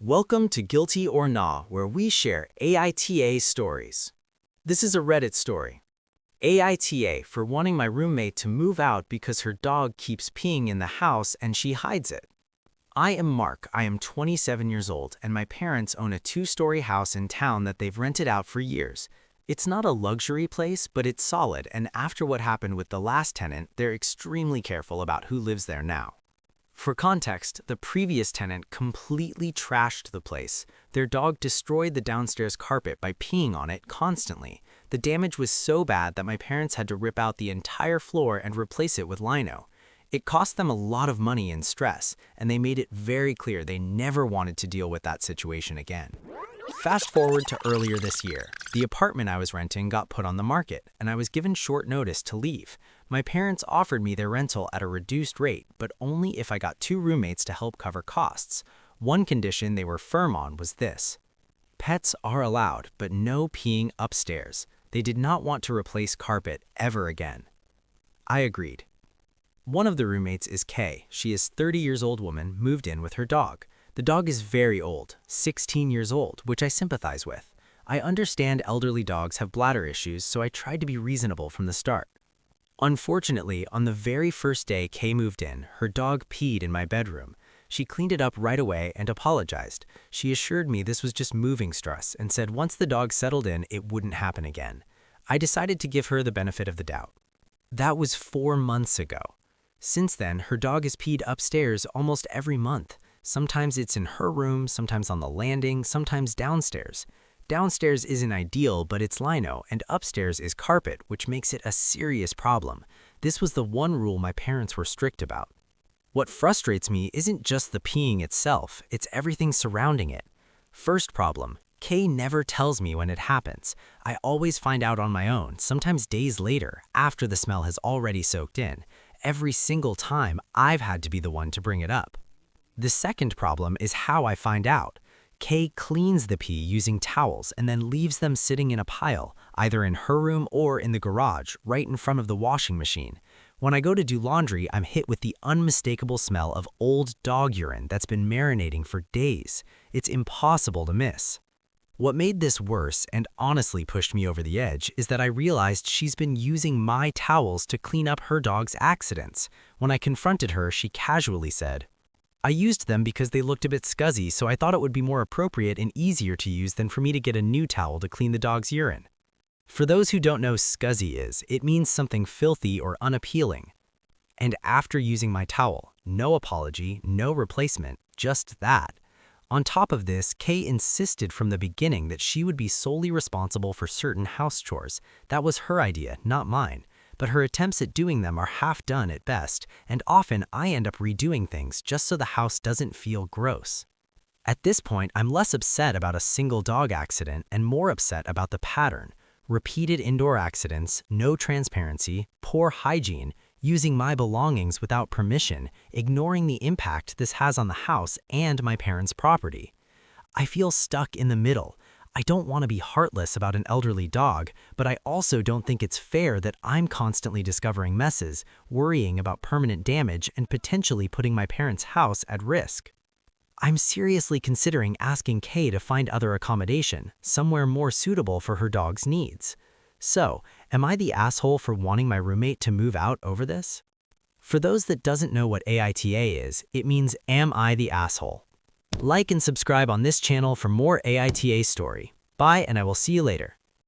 Welcome to Guilty or Nah, where we share AITA stories. This is a Reddit story. AITA for wanting my roommate to move out because her dog keeps peeing in the house and she hides it. I am Mark, I am 27 years old, and my parents own a 2-story house in town that they've rented out for years. It's not a luxury place, but it's solid, and after what happened with the last tenant, they're extremely careful about who lives there now. For context, the previous tenant completely trashed the place. Their dog destroyed the downstairs carpet by peeing on it constantly. The damage was so bad that my parents had to rip out the entire floor and replace it with lino. It cost them a lot of money and stress, and they made it very clear they never wanted to deal with that situation again. Fast forward to earlier this year. The apartment I was renting got put on the market, and I was given short notice to leave. My parents offered me their rental at a reduced rate, but only if I got 2 roommates to help cover costs. One condition they were firm on was this: pets are allowed, but no peeing upstairs. They did not want to replace carpet ever again. I agreed. One of the roommates is Kay. She is a 30-year-old woman, moved in with her dog. The dog is very old, 16 years old, which I sympathize with. I understand elderly dogs have bladder issues, so I tried to be reasonable from the start. Unfortunately, on the very first day Kay moved in, her dog peed in my bedroom. She cleaned it up right away and apologized. She assured me this was just moving stress and said once the dog settled in, it wouldn't happen again. I decided to give her the benefit of the doubt. That was 4 months ago. Since then, her dog has peed upstairs almost every month. Sometimes it's in her room, sometimes on the landing, sometimes downstairs. Downstairs isn't ideal, but it's lino, and upstairs is carpet, which makes it a serious problem. This was the one rule my parents were strict about. What frustrates me isn't just the peeing itself, it's everything surrounding it. First problem: Kay never tells me when it happens. I always find out on my own, sometimes days later, after the smell has already soaked in. Every single time, I've had to be the one to bring it up. The second problem is how I find out. Kay cleans the pee using towels and then leaves them sitting in a pile, either in her room or in the garage, right in front of the washing machine. When I go to do laundry, I'm hit with the unmistakable smell of old dog urine that's been marinating for days. It's impossible to miss. What made this worse and honestly pushed me over the edge is that I realized she's been using my towels to clean up her dog's accidents. When I confronted her, she casually said, "I used them because they looked a bit scuzzy, so I thought it would be more appropriate and easier to use than for me to get a new towel to clean the dog's urine." For those who don't know scuzzy is, it means something filthy or unappealing. And after using my towel, no apology, no replacement, just that. On top of this, Kay insisted from the beginning that she would be solely responsible for certain house chores. That was her idea, not mine. But her attempts at doing them are half done at best, and often I end up redoing things just so the house doesn't feel gross. At this point, I'm less upset about a single dog accident and more upset about the pattern. Repeated indoor accidents, no transparency, poor hygiene, using my belongings without permission, ignoring the impact this has on the house and my parents' property. I feel stuck in the middle. I don't want to be heartless about an elderly dog, but I also don't think it's fair that I'm constantly discovering messes, worrying about permanent damage, and potentially putting my parents' house at risk. I'm seriously considering asking Kay to find other accommodation, somewhere more suitable for her dog's needs. So, am I the asshole for wanting my roommate to move out over this? For those that doesn't know what AITA is, it means am I the asshole? Like and subscribe on this channel for more AITA story. Bye, and I will see you later.